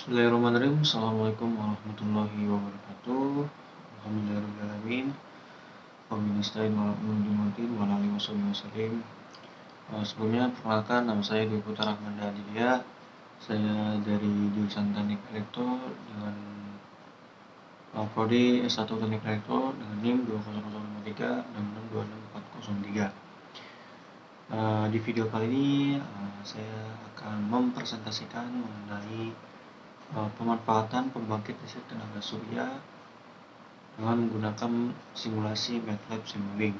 Bismillahirrahmanirrahim. Assalamualaikum warahmatullahi wabarakatuh. Alhamdulillahirrahmanirrahim. Wabillahi wa ala alihi wasallim. Sebelumnya perkenalkan, nama saya Dwi Putra Rahman Dahlia. Saya dari jurusan Teknik Elektro dengan prodi S1 Teknik Elektro dengan NIM 20053 dan 26403. Di video kali ini saya akan mempresentasikan mengenai pemanfaatan pembangkit listrik tenaga surya dengan menggunakan simulasi MATLAB Simulink,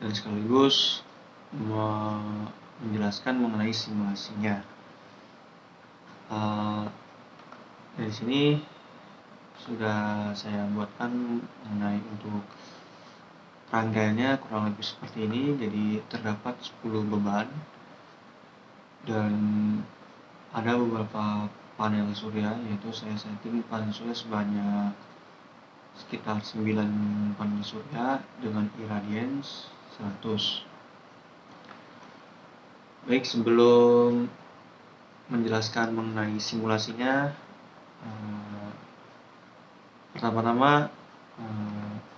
dan sekaligus menjelaskan mengenai simulasinya. Dari sini sudah saya buatkan mengenai untuk rangkaiannya kurang lebih seperti ini. Jadi terdapat 10 beban dan ada beberapa panel surya, yaitu saya setting panel surya sebanyak sekitar 9 panel surya dengan irradiance 100. Baik, sebelum menjelaskan mengenai simulasinya, pertama-tama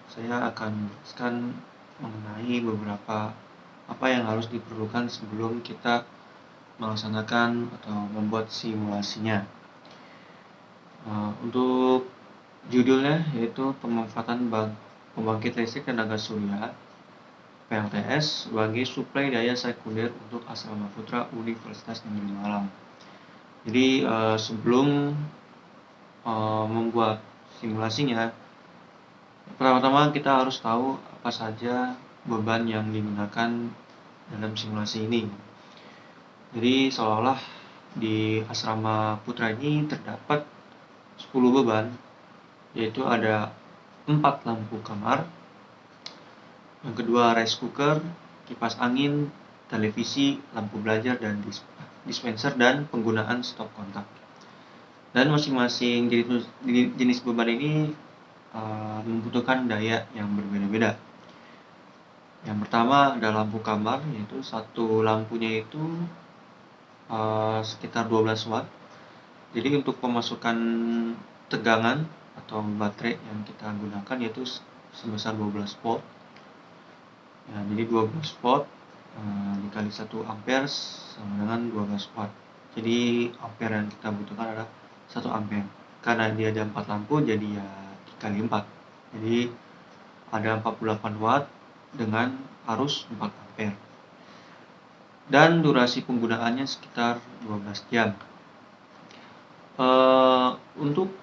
saya akan menjelaskan mengenai beberapa apa yang harus diperlukan sebelum kita melaksanakan atau membuat simulasinya. Untuk judulnya yaitu pemanfaatan pembangkit listrik tenaga surya PLTS sebagai suplai daya sekunder untuk Asrama Putra Universitas Negeri Malang. Jadi sebelum membuat simulasinya, pertama-tama kita harus tahu apa saja beban yang digunakan dalam simulasi ini. Jadi seolah-olah di Asrama Putra ini terdapat 10 beban, yaitu ada 4 lampu kamar, yang kedua rice cooker, kipas angin, televisi, lampu belajar, dan dispenser, dan penggunaan stop kontak. Dan masing-masing jenis beban ini membutuhkan daya yang berbeda-beda. Yang pertama ada lampu kamar, yaitu satu lampunya itu sekitar 12 watt. Jadi untuk pemasukan tegangan atau baterai yang kita gunakan yaitu sebesar 12 volt. Ya, jadi 12 volt dikali 1 ampere sama dengan 12 watt. Jadi ampere yang kita butuhkan adalah 1 ampere. Karena dia ada 4 lampu, jadi ya dikali 4. Jadi ada 48 watt dengan arus 4 ampere. Dan durasi penggunaannya sekitar 12 jam. Untuk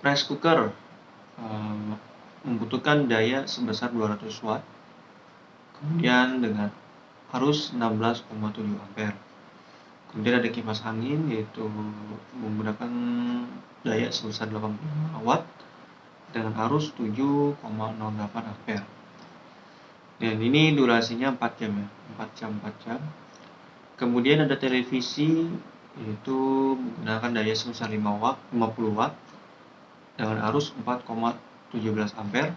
rice cooker membutuhkan daya sebesar 200 watt, kemudian dengan arus 16,7 ampere. Kemudian ada kipas angin, yaitu menggunakan daya sebesar 85 watt dengan arus 7,08 ampere. Dan ini durasinya 4 jam ya, 4 jam. Kemudian ada televisi, yaitu menggunakan daya sebesar 50 watt dengan arus 4,17 ampere.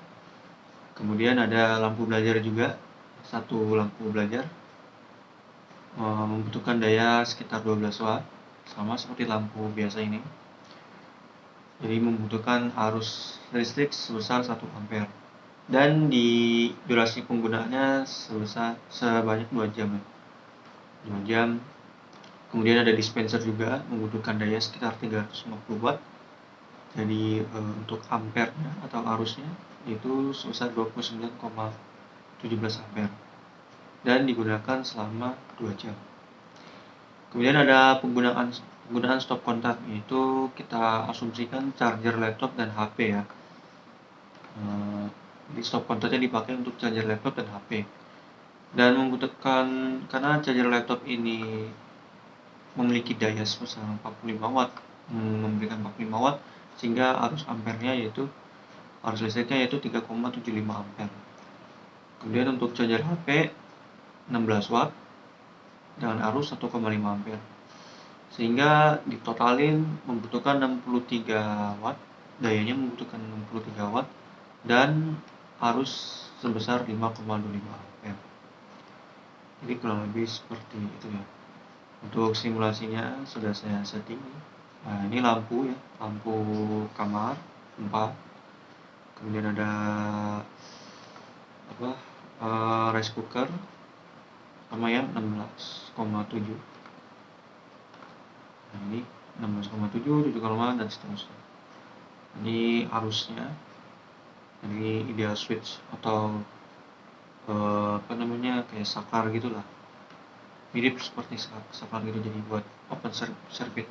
Kemudian ada lampu belajar juga, satu lampu belajar membutuhkan daya sekitar 12 watt, sama seperti lampu biasa ini. Jadi membutuhkan arus listrik sebesar 1 ampere. Dan di durasi penggunaannya sebanyak 2 jam ya. 2 jam. Kemudian ada dispenser juga, membutuhkan daya sekitar 350 watt. Jadi untuk ampernya atau arusnya itu sebesar 29,17 ampere dan digunakan selama 2 jam. Kemudian ada penggunaan stop kontak, yaitu kita asumsikan charger laptop dan HP ya. Jadi stop kontaknya dipakai untuk charger laptop dan HP. Dan membutuhkan, karena charger laptop ini memiliki daya sebesar 45 watt, memberikan 45 watt, sehingga arus ampernya yaitu arus listriknya yaitu 3,75 ampere. Kemudian untuk charger HP 16 watt dengan arus 1,5 ampere, sehingga ditotalin membutuhkan 63 watt, dayanya membutuhkan 63 watt dan arus sebesar 5,25 ampere. Jadi kurang lebih seperti itu ya. Untuk simulasinya sudah saya setting. Nah, ini lampu ya, lampu kamar 4. Kemudian ada rice cooker sama yang 16,7. Nah, ini 16,7, 7,5 dan seterusnya. Ini arusnya. Ini ideal switch atau kayak saklar gitulah, mirip seperti saklar gitu, jadi buat open circuit.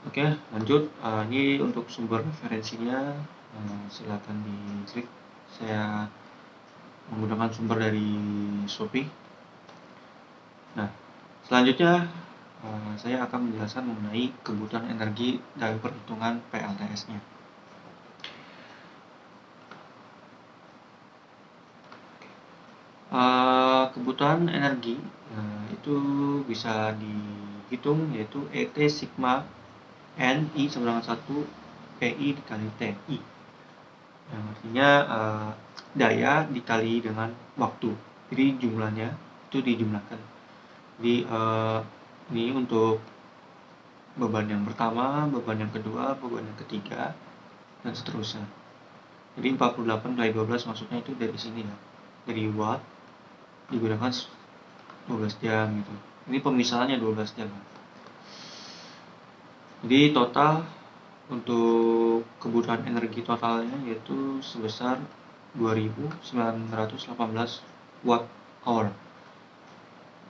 Oke, lanjut. Ini untuk sumber referensinya, silakan diklik. Saya menggunakan sumber dari Shopee. Nah, selanjutnya saya akan menjelaskan mengenai kebutuhan energi dan perhitungan PLTS-nya. Kebutuhan energi itu bisa dihitung, yaitu ET sigma NI sama dengan 1 PI dikali TI, yang artinya daya dikali dengan waktu. Jadi jumlahnya itu dijumlahkan. Jadi ini untuk beban yang pertama, beban yang kedua, beban yang ketiga, dan seterusnya. Jadi 48 kali 12 maksudnya itu dari sini ya, dari watt digunakan 12 jam gitu. Ini pemisahannya 12 jam. Jadi total untuk kebutuhan energi totalnya yaitu sebesar 2.918 watt hour.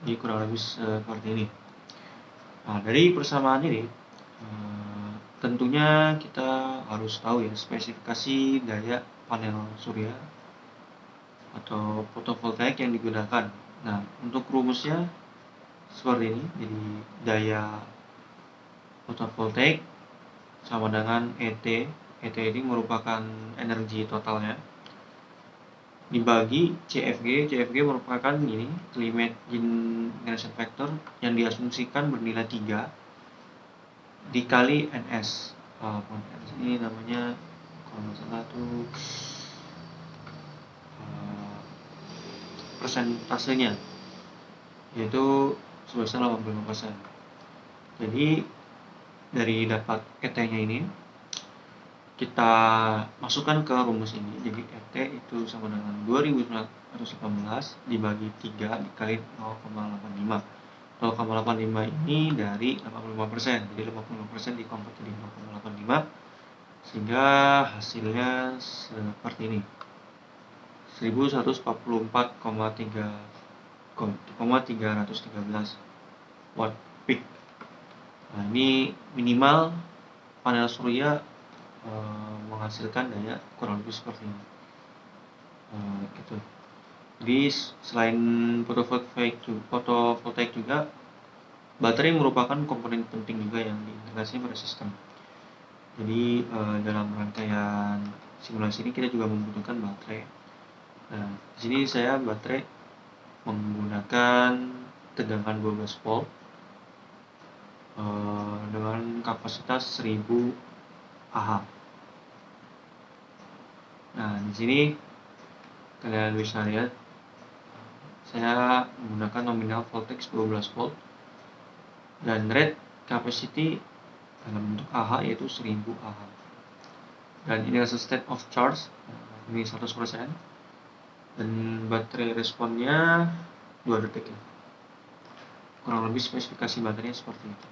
Jadi kurang lebih seperti ini. Nah, dari persamaan ini tentunya kita harus tahu ya spesifikasi daya panel surya atau fotovoltaik yang digunakan. Nah, untuk rumusnya seperti ini. Jadi daya fotovoltaik sama dengan ET. ET ini merupakan energi totalnya dibagi CFG. CFG merupakan ini climate generation factor yang diasumsikan bernilai 3 dikali NS. Ini namanya kalau nggak salah tuh persentasenya, yaitu sebesar 85%. Jadi dari dapat ET-nya ini kita masukkan ke rumus ini. Jadi ET itu sama dengan 2.918 dibagi 3 dikali 0,85. 0,85 ini dari 85%. Jadi 85% dikonvert jadi 0,85 sehingga hasilnya seperti ini. 1144,313 watt peak. Nah, ini minimal panel surya menghasilkan daya kurang lebih seperti ini. Gitu. Jadi selain fotovoltaik juga, baterai merupakan komponen penting juga yang diintegrasikan pada sistem. Jadi dalam rangkaian simulasi ini kita juga membutuhkan baterai. Nah, di sini saya baterai menggunakan tegangan 12 volt dengan kapasitas 1000 Ah. Nah, di sini kalian bisa lihat saya menggunakan nominal voltage 12 volt dan rate capacity dalam bentuk Ah yaitu 1000 Ah. Dan ini adalah state of charge, ini 100%. Dan baterai responnya 2 detik ya. Kurang lebih spesifikasi baterainya seperti itu.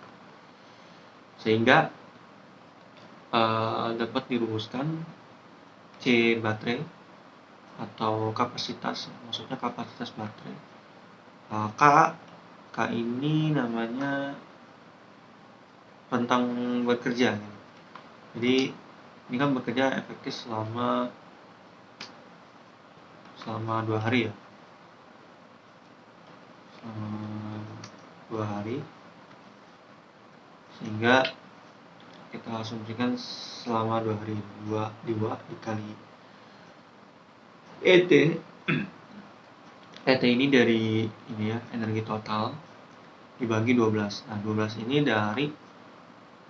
Sehingga dapat dirumuskan C baterai atau kapasitas, maksudnya kapasitas baterai. K ini namanya rentang bekerja. Jadi ini kan bekerja efektif selama 2 hari ya. Selama 2 hari. Sehingga kita asumsikan selama 2 hari 2 dikali ET. ET ini dari ini ya, energi total dibagi 12. Nah, 12 ini dari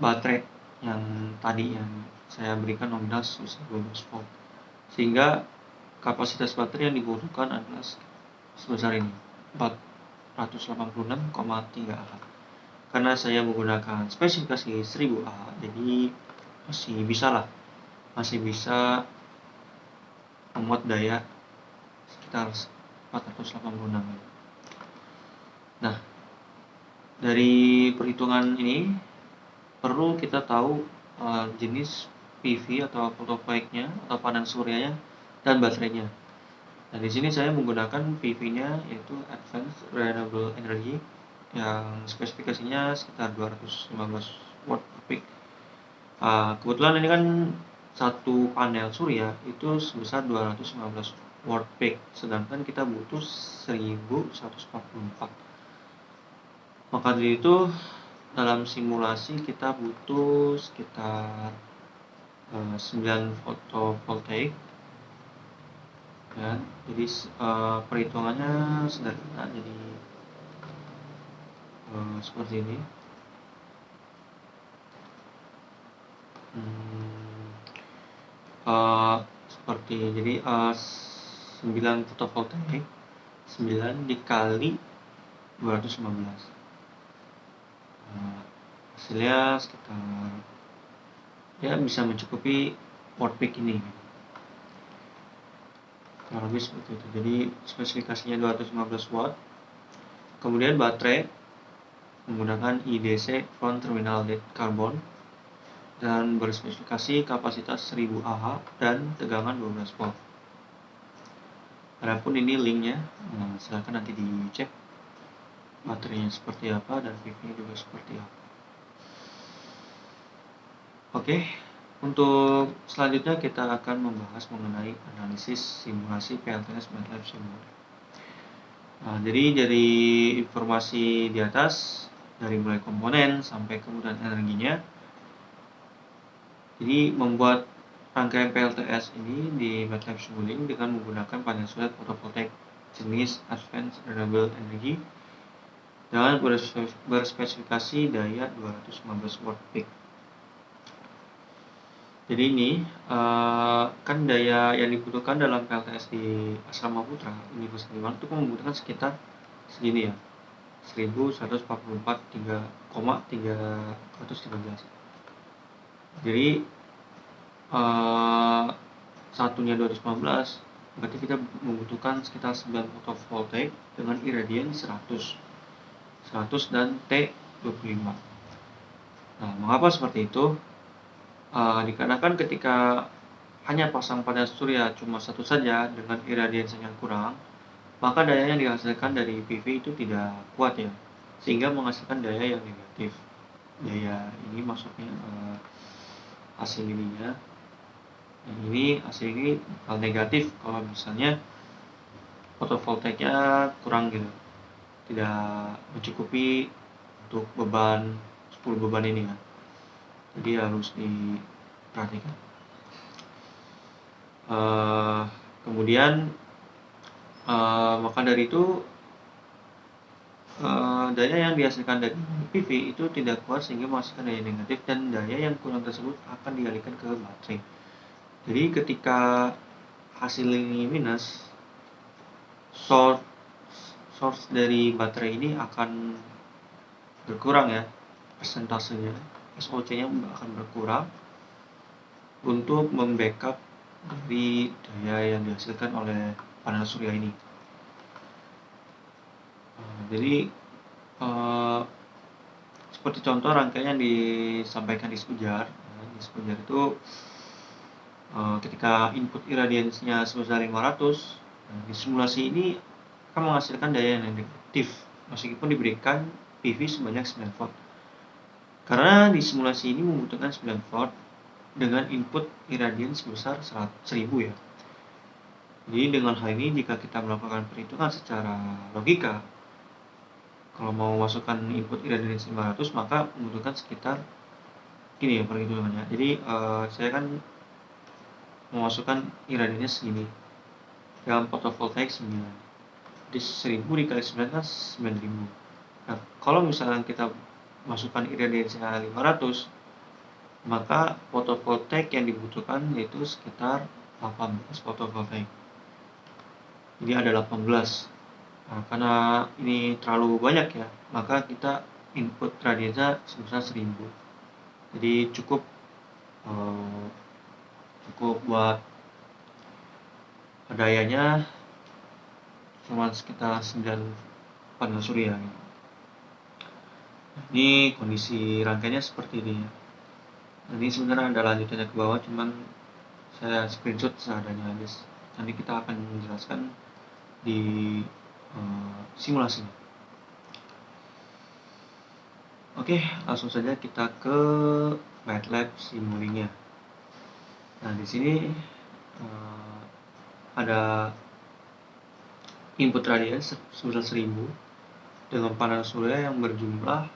baterai yang tadi yang saya berikan nominal sebesar 12 volt. Sehingga kapasitas baterai yang dibutuhkan adalah sebesar ini, 486,3 Ah. karena saya menggunakan spesifikasi 1000 Ah, jadi masih bisa memuat daya sekitar 486. Nah, dari perhitungan ini perlu kita tahu jenis PV atau fotovoltaiknya atau panel suryanya dan baterainya. Nah, di sini saya menggunakan PV-nya yaitu Advanced Renewable Energy yang spesifikasinya sekitar 215 watt per peak. Kebetulan ini kan satu panel surya itu sebesar 215 watt peak, sedangkan kita butuh 1144. Maka dari itu dalam simulasi kita butuh sekitar 9 fotovoltaik ya. Jadi perhitungannya sederhana, jadi seperti ini. Jadi 9 fotovoltaik 9 dikali 215, hasilnya sekitar ya bisa mencukupi watt peak ini, kurang lebih seperti itu. Jadi spesifikasinya 215 watt. Kemudian baterai menggunakan IDC front terminal lead carbon dan berspesifikasi kapasitas 1000 Ah dan tegangan 12 volt. Adapun ini linknya, silahkan nanti dicek baterainya seperti apa dan PV-nya juga seperti apa. Oke, untuk selanjutnya kita akan membahas mengenai analisis simulasi PLTS MATLAB Simulator. Jadi dari informasi di atas, dari mulai komponen sampai kemudian energinya, jadi membuat rangkaian PLTS ini di MATLAB Simulink dengan menggunakan panel surya fotovoltaik jenis Advanced Renewable Energy dengan berspesifikasi daya 215 watt peak. Jadi ini kan daya yang dibutuhkan dalam PLTS di Asrama Putra Universitas Liwangi itu membutuhkan sekitar segini ya, 1144,313. Jadi satunya 215, berarti kita membutuhkan sekitar 9 fotovoltaik dengan iradian 100 dan T25. Nah, mengapa seperti itu? Dikarenakan ketika hanya pasang panel surya cuma satu saja dengan iradiansi yang kurang, maka daya yang dihasilkan dari PV itu tidak kuat ya, sehingga menghasilkan daya yang negatif. Daya ini maksudnya hasil ininya, ini hasil ini hal negatif kalau misalnya fotovoltaiknya kurang gitu, tidak mencukupi untuk beban 10 beban ini ya. Jadi harus diperhatikan. Kemudian maka dari itu daya yang dihasilkan dari PV itu tidak kuat sehingga menghasilkan daya negatif, dan daya yang kurang tersebut akan dialihkan ke baterai. Jadi ketika hasil ini minus, source dari baterai ini akan berkurang ya, persentasenya SOC-nya akan berkurang untuk membackup dari daya yang dihasilkan oleh panel surya ini. Jadi seperti contoh rangkaian yang disampaikan di Spujar. Di Spujar itu ketika input iradiansinya sebesar 500, di simulasi ini akan menghasilkan daya yang negatif meskipun diberikan PV sebanyak 9 volt. Karena di simulasi ini membutuhkan 9 volt dengan input iradian sebesar 1000 ya. Jadi dengan hal ini jika kita melakukan perhitungan secara logika, kalau mau masukkan input iradian 500 maka membutuhkan sekitar ini ya perhitungannya. Jadi saya kan memasukkan iradiannya segini dalam fotovoltaik 9. Jadi 1000 dikali 9 kan 9000. Nah, kalau misalnya kita masukkan iradiansinya 500, maka fotovoltaik yang dibutuhkan yaitu sekitar 18 fotovoltaik. Jadi ada 18. Nah, karena ini terlalu banyak ya, maka kita input radiusnya sebesar 1000. Jadi cukup buat dayanya cuma sekitar 9 panel surya gitu. Ini kondisi rangkaiannya seperti ini ya. Ini sebenarnya ada lanjutannya ke bawah, cuman saya screenshot seadanya aja. Nanti kita akan menjelaskan di simulasinya. Oke, langsung saja kita ke MATLAB Simulink-nya. Nah, di sini ada input radius sebesar 1000 dengan panel surya yang berjumlah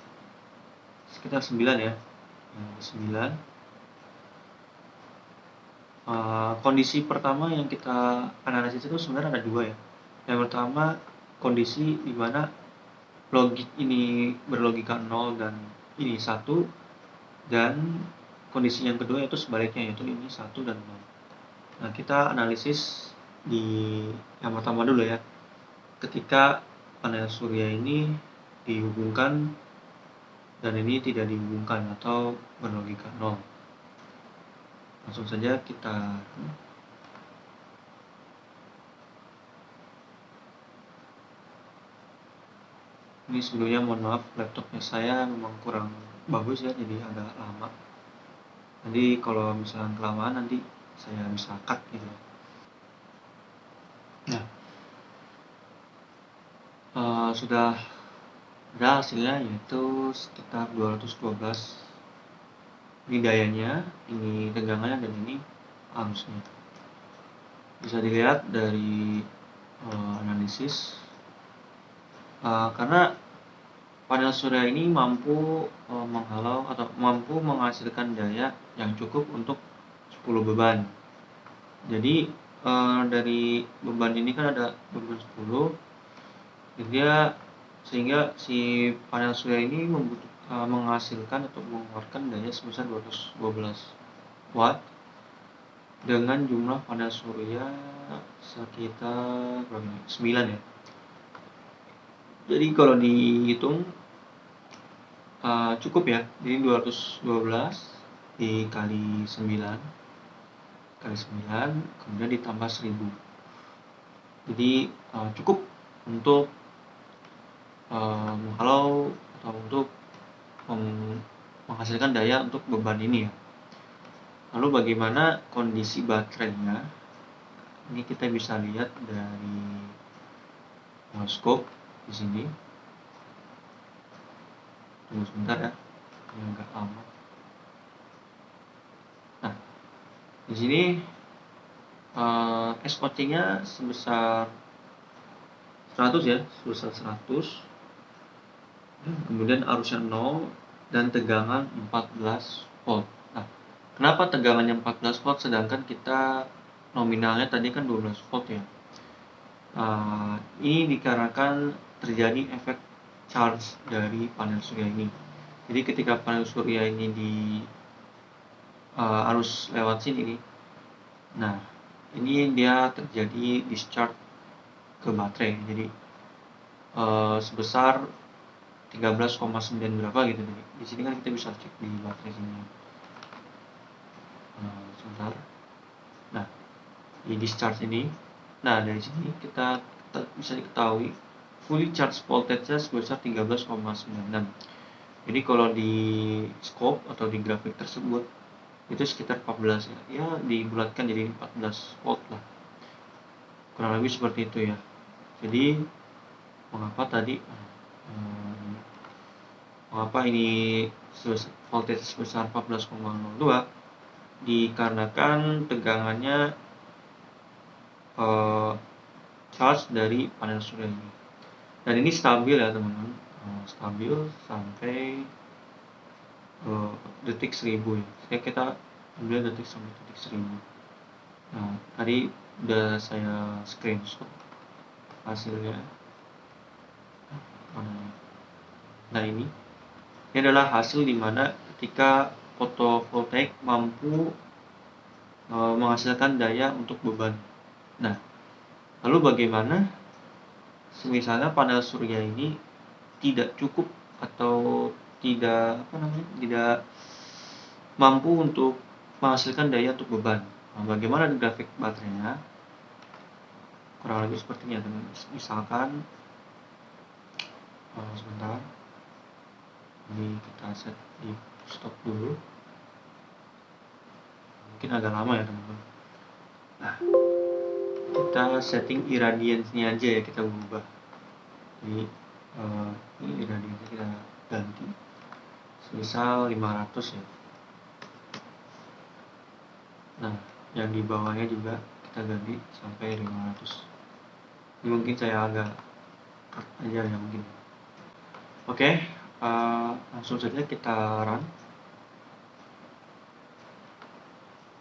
sekitar 9 ya. 9. Kondisi pertama yang kita analisis itu sebenarnya ada 2 ya. Yang pertama, kondisi di mana logik ini berlogika 0 dan ini 1, dan kondisi yang kedua yaitu sebaliknya, yaitu ini 1 dan 0. Nah, kita analisis di yang pertama dulu ya. Ketika panel surya ini dihubungkan dan ini tidak dihubungkan atau berlogika 0. Langsung saja kita ini sebelumnya mohon maaf, laptopnya saya memang kurang bagus ya, jadi agak lama. Nanti kalau misalnya kelamaan nanti saya bisa cut gitu. Nah, sudah ada hasilnya, yaitu sekitar 212. Ini dayanya, ini tegangannya, dan ini arusnya. Bisa dilihat dari analisis, karena panel surya ini mampu menghalau atau mampu menghasilkan daya yang cukup untuk 10 beban. Jadi dari beban ini kan ada beban 10, jadi sehingga si panel surya ini menghasilkan atau mengeluarkan daya sebesar 212 watt dengan jumlah panel surya sekitar 9 ya. Jadi kalau dihitung cukup ya, jadi 212 dikali 9 kemudian ditambah 1000. Jadi cukup untuk menghalau atau untuk menghasilkan daya untuk beban ini ya. Lalu bagaimana kondisi baterainya? Ini kita bisa lihat dari scope di sini. Tunggu sebentar ya, ini agak lama. Nah, di sini SOC-nya sebesar 100 ya, sebesar 100. Kemudian arusnya 0 dan tegangan 14 volt. Nah, kenapa tegangannya 14 volt sedangkan kita nominalnya tadi kan 12 volt ya? Ini dikarenakan terjadi efek charge dari panel surya ini. Jadi ketika panel surya ini di arus lewat sini nih, nah ini dia terjadi discharge ke baterai. Jadi sebesar 13,9 berapa gitu. Jadi di sini kan kita bisa cek di baterai sini. Sebentar. Nah, di discharge ini, nah dari sini kita bisa diketahui fully charged voltage-nya sebesar 13,96. Jadi kalau di scope atau di grafik tersebut itu sekitar 14 ya. Ya dibulatkan jadi 14 volt lah. Kurang lebih seperti itu ya. Jadi mengapa ini voltage sebesar 14,02? Dikarenakan tegangannya charge dari panel surya ini. Dan ini stabil ya teman-teman, stabil sampai detik 1000 ya. Jadi kita ambil detik sampai detik 1000. Nah, tadi udah saya screenshot hasilnya. Nah, ini adalah hasil dimana ketika fotovoltaik mampu menghasilkan daya untuk beban. Nah, lalu bagaimana misalnya panel surya ini tidak cukup atau tidak tidak mampu untuk menghasilkan daya untuk beban. Nah, bagaimana di grafik baterainya? Kurang lebih sepertinya teman. Misalkan sebentar, ini kita set di stop dulu. Mungkin agak lama ya teman-teman. Nah, kita setting irradiance-nya aja ya, kita ubah. Jadi ini irradiance kita ganti semisal 500 ya. Nah, yang di bawahnya juga kita ganti sampai 500. Ini mungkin saya agak cut aja ya mungkin. Oke, langsung saja kita run.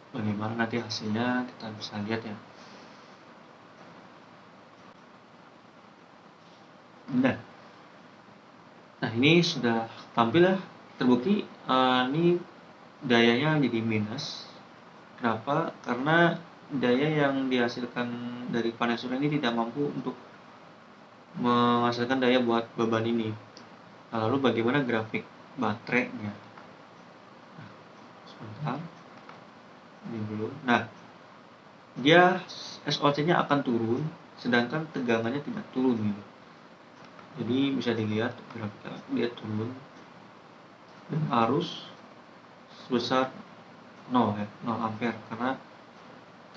Bagaimana nanti hasilnya kita bisa lihat ya. Nah ini sudah tampil ya, terbukti ini dayanya jadi minus. Kenapa? Karena daya yang dihasilkan dari panel surya ini tidak mampu untuk menghasilkan daya buat beban ini. Nah, lalu bagaimana grafik baterainya? Nah, sebentar, ini dulu. Nah, dia SOC-nya akan turun, sedangkan tegangannya tidak turun gitu. Jadi bisa dilihat grafiknya dia turun dan arus sebesar 0 ya, 0 ampere, karena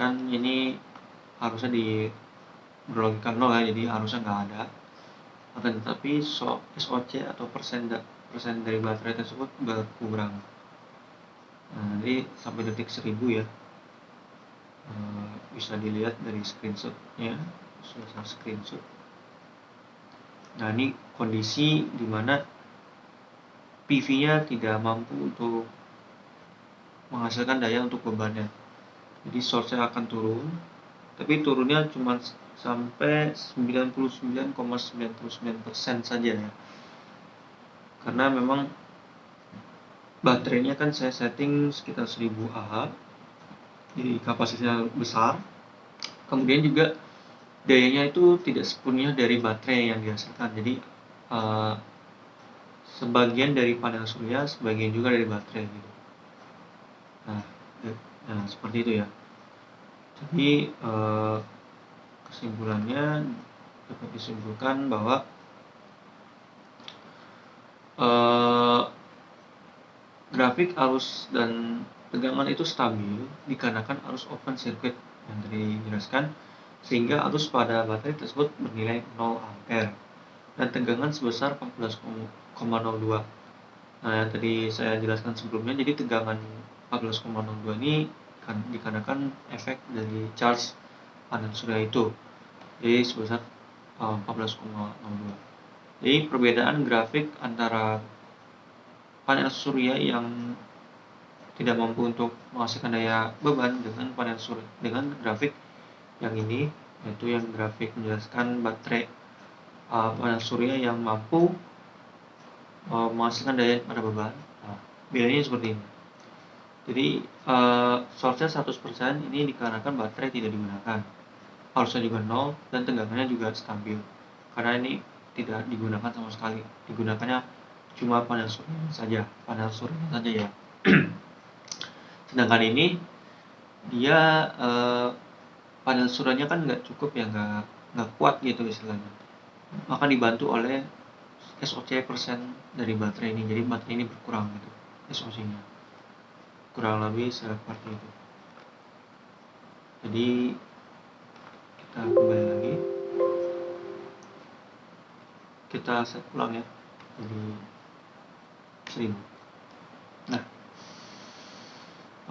kan ini harusnya di berlogika 0 ya, jadi arusnya nggak ada. Akan tetapi SOC atau persen dari baterai tersebut berkurang. Nah, jadi sampai detik 1000 ya, bisa dilihat dari screenshotnya, sudah saya screenshot. Nah ini kondisi dimana PV-nya tidak mampu untuk menghasilkan daya untuk bebannya. Jadi source-nya akan turun, tapi turunnya cuma sampai 99,99% saja ya. Karena memang baterainya kan saya setting sekitar 1000 Ah, jadi kapasitasnya besar. Kemudian juga dayanya itu tidak sepenuhnya dari baterai yang dihasilkan. Jadi sebagian dari panel surya, sebagian juga dari baterai gitu. Nah seperti itu ya. Jadi kesimpulannya dapat disimpulkan bahwa grafik arus dan tegangan itu stabil dikarenakan arus open circuit yang tadi dijelaskan, sehingga arus pada baterai tersebut bernilai 0 ampere dan tegangan sebesar 14,02. Nah yang tadi saya jelaskan sebelumnya, jadi tegangan 14,02 ini dikarenakan efek dari charge panel surya itu, jadi sebesar 14,02. Jadi perbedaan grafik antara panel surya yang tidak mampu untuk menghasilkan daya beban dengan panel surya dengan grafik yang ini, yaitu yang grafik menjelaskan baterai panel surya yang mampu menghasilkan daya pada beban. Nah, bedanya seperti ini. Jadi source-nya 100% ini dikarenakan baterai tidak digunakan, arusnya juga 0 dan tegangannya juga stabil karena ini tidak digunakan sama sekali, digunakannya cuma panel surya saja ya. Sedangkan ini dia panel suryanya kan nggak cukup ya, nggak kuat gitu istilahnya, maka dibantu oleh SOC persen dari baterai ini, jadi baterai ini berkurang gitu SOC-nya, kurang lebih seperti itu. Jadi kita kembali lagi, kita set ulang ya, jadi 1000. Nah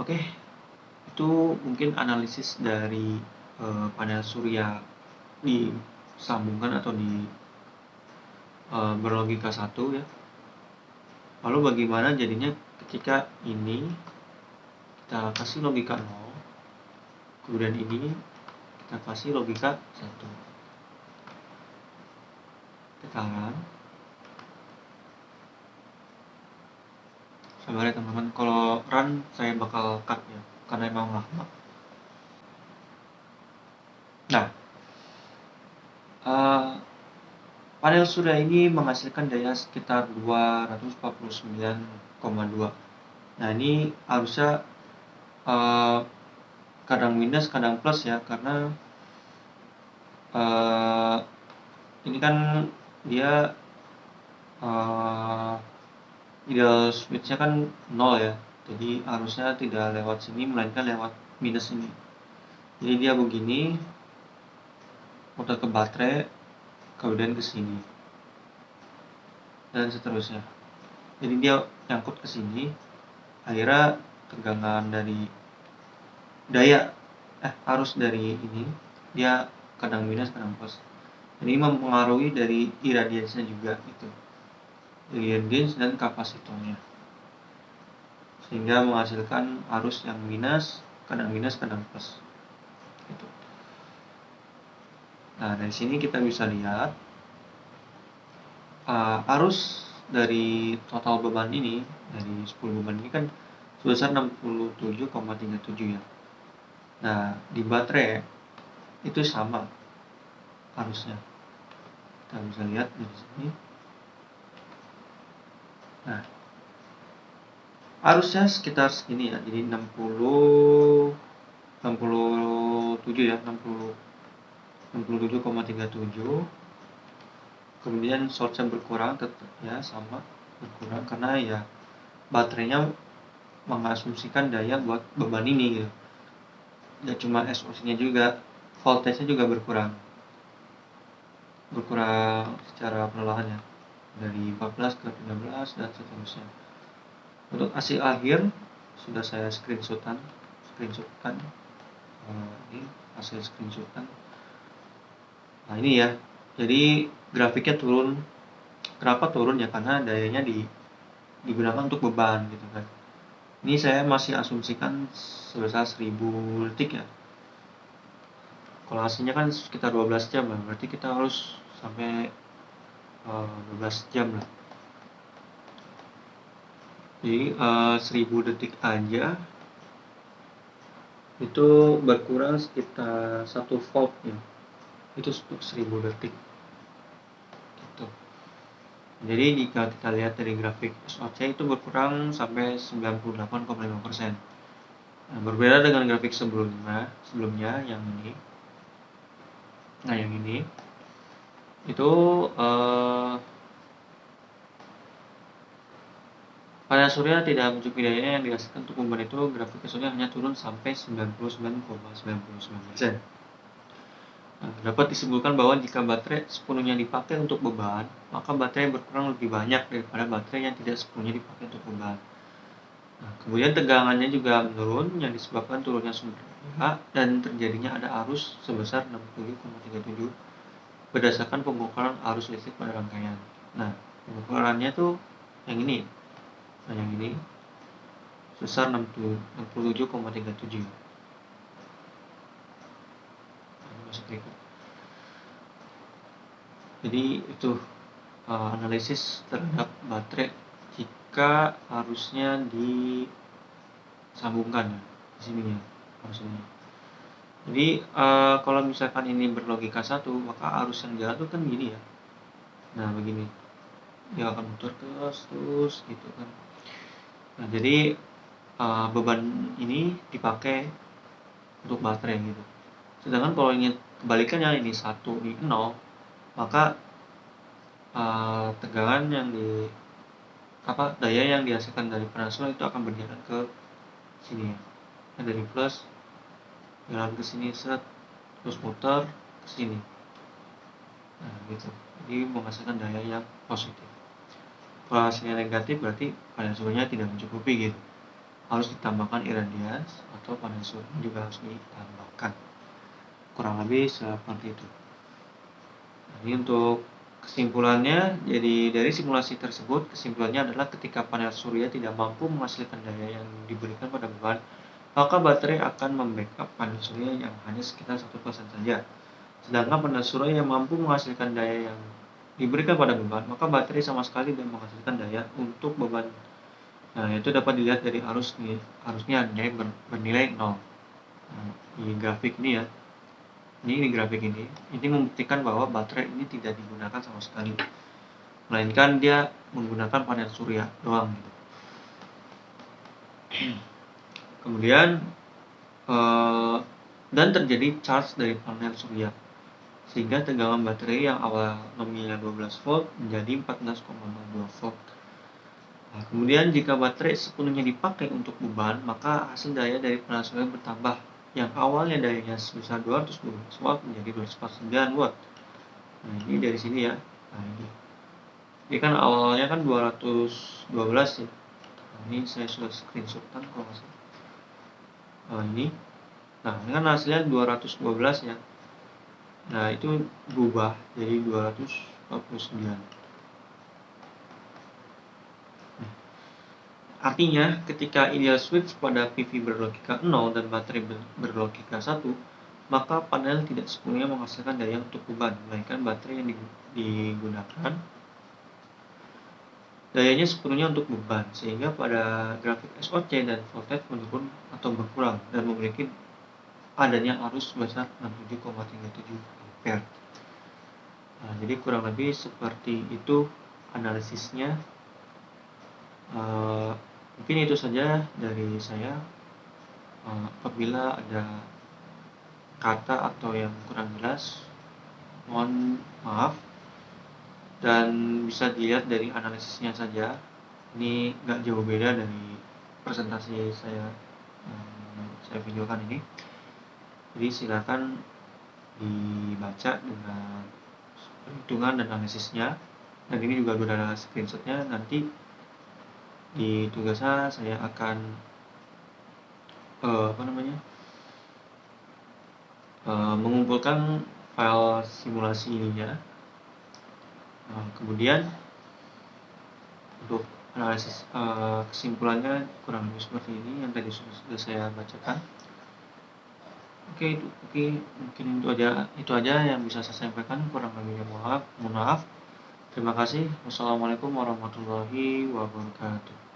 oke, itu mungkin analisis dari panel surya disambungkan atau di berlogika 1 ya. Lalu bagaimana jadinya ketika ini kita kasih logika 0, kemudian ini kita kasih logika 1. Sekarang sabar ya teman-teman, kalau run saya bakal cut ya karena emang lama. Nah Panel surya ini menghasilkan daya sekitar 249,2. Nah, ini harusnya kadang minus kadang plus ya, karena ini kan dia ideal switch-nya kan 0 ya, jadi harusnya tidak lewat sini melainkan lewat minus ini. Jadi dia begini, muter ke baterai, kemudian ke sini dan seterusnya. Jadi dia nyangkut ke sini, akhirnya tegangan dari daya arus dari ini dia kadang minus kadang plus. Ini mempengaruhi dari iradiasinya juga, itu iradians dan kapasitornya, sehingga menghasilkan arus yang minus kadang plus gitu. Nah, dari sini kita bisa lihat arus dari total beban ini, dari 10 beban ini kan sebesar 67,37 ya. Nah, di baterai itu sama arusnya. Kita bisa lihat dari sini. Nah, arusnya sekitar segini ya. Jadi 67 ya, 67,37. Kemudian shortnya berkurang, tetap ya sama berkurang karena ya baterainya mengasumsikan daya buat beban ini gitu. Ya cuma SOC-nya juga, voltage-nya juga berkurang secara perlahan ya, dari 14 ke 13 dan seterusnya. Untuk hasil akhir sudah saya screenshotkan. Ini hasil screenshotan. Nah, ini ya, jadi grafiknya turun. Kenapa turun ya? Karena dayanya digunakan untuk beban gitu kan. Ini saya masih asumsikan sebesar 1000 detik ya. Kalau hasilnya kan sekitar 12 jam lah, berarti kita harus sampai 12 jam lah. Jadi 1000 detik aja itu berkurang sekitar 1 volt ya. Itu untuk 1000 detik gitu. Jadi jika kita lihat dari grafik SOC itu berkurang sampai 98,5%. Nah, berbeda dengan grafik sebelumnya yang ini. Nah, yang ini itu panel surya tidak mencukupi daya yang dihasilkan untuk beban, itu grafik surya hanya turun sampai 99,99%. Nah, dapat disimpulkan bahwa jika baterai sepenuhnya dipakai untuk beban, maka baterai berkurang lebih banyak daripada baterai yang tidak sepenuhnya dipakai untuk beban. Nah, kemudian tegangannya juga menurun yang disebabkan turunnya sumber daya dan terjadinya ada arus sebesar 67,37 berdasarkan pengukuran arus listrik pada rangkaian. Nah, pengukurannya tuh yang ini. Nah, yang ini sebesar 67,37. Jadi itu analisis terhadap baterai jika arusnya disambungkan ya, di sini ya arusnya. Jadi kalau misalkan ini berlogika satu, maka arus yang jalan tuh kan gini ya. Nah, begini. Dia akan muter terus gitu kan. Nah, jadi beban ini dipakai untuk baterai gitu. Sedangkan kalau ini kebalikannya, ini 1, ini 0, maka tegangan yang daya yang dihasilkan dari panel surya itu akan berjalan ke sini ya. Dari plus jalan ke sini terus muter ke sini. Nah, gitu. Jadi menghasilkan daya yang positif. Kalau hasilnya negatif berarti panel suryanya tidak mencukupi gitu. Harus ditambahkan iradians atau panel surya juga harus ditambahkan. Kurang lebih seperti itu. Nah, ini untuk kesimpulannya, jadi dari simulasi tersebut kesimpulannya adalah ketika panel surya tidak mampu menghasilkan daya yang diberikan pada beban, maka baterai akan membackup panel surya yang hanya sekitar 1% saja. Sedangkan panel surya yang mampu menghasilkan daya yang diberikan pada beban, maka baterai sama sekali tidak menghasilkan daya untuk beban. Nah, itu dapat dilihat dari arusnya bernilai 0. Nah, di grafik ini ya. Ini di grafik ini membuktikan bahwa baterai ini tidak digunakan sama sekali, melainkan dia menggunakan panel surya doang gitu. Kemudian dan terjadi charge dari panel surya, sehingga tegangan baterai yang awal nominalnya 12 volt menjadi 14,02 volt. Nah, kemudian jika baterai sepenuhnya dipakai untuk beban, maka hasil daya dari panel surya bertambah, yang awalnya dayanya sebesar 212 watt menjadi 249 watt. Nah, ini dari sini ya. Nah, ini kan awalnya kan 212 ya. Nah, ini saya sudah screenshotan kalau nggak salah. Nah, ini kan hasilnya 212 ya. Nah, itu berubah jadi 249. Artinya, ketika ideal switch pada PV berlogika 0 dan baterai berlogika 1, maka panel tidak sepenuhnya menghasilkan daya untuk beban, melainkan baterai yang digunakan dayanya sepenuhnya untuk beban, sehingga pada grafik SOC dan voltage menurun atau berkurang dan memiliki adanya arus sebesar 67,37 ampere. Nah, jadi kurang lebih seperti itu analisisnya. Mungkin itu saja dari saya. Apabila ada kata atau yang kurang jelas, mohon maaf, dan bisa dilihat dari analisisnya saja. Ini nggak jauh beda dari presentasi saya videokan ini. Jadi silakan dibaca dengan perhitungan dan analisisnya. Dan ini juga sudah ada screenshotnya. Nanti di tugasnya saya akan mengumpulkan file simulasi ininya. Kemudian untuk analisis kesimpulannya kurang lebih seperti ini yang tadi sudah saya bacakan. Oke, mungkin itu aja yang bisa saya sampaikan. Kurang lebihnya mohon maaf. Terima kasih. Wassalamualaikum warahmatullahi wabarakatuh.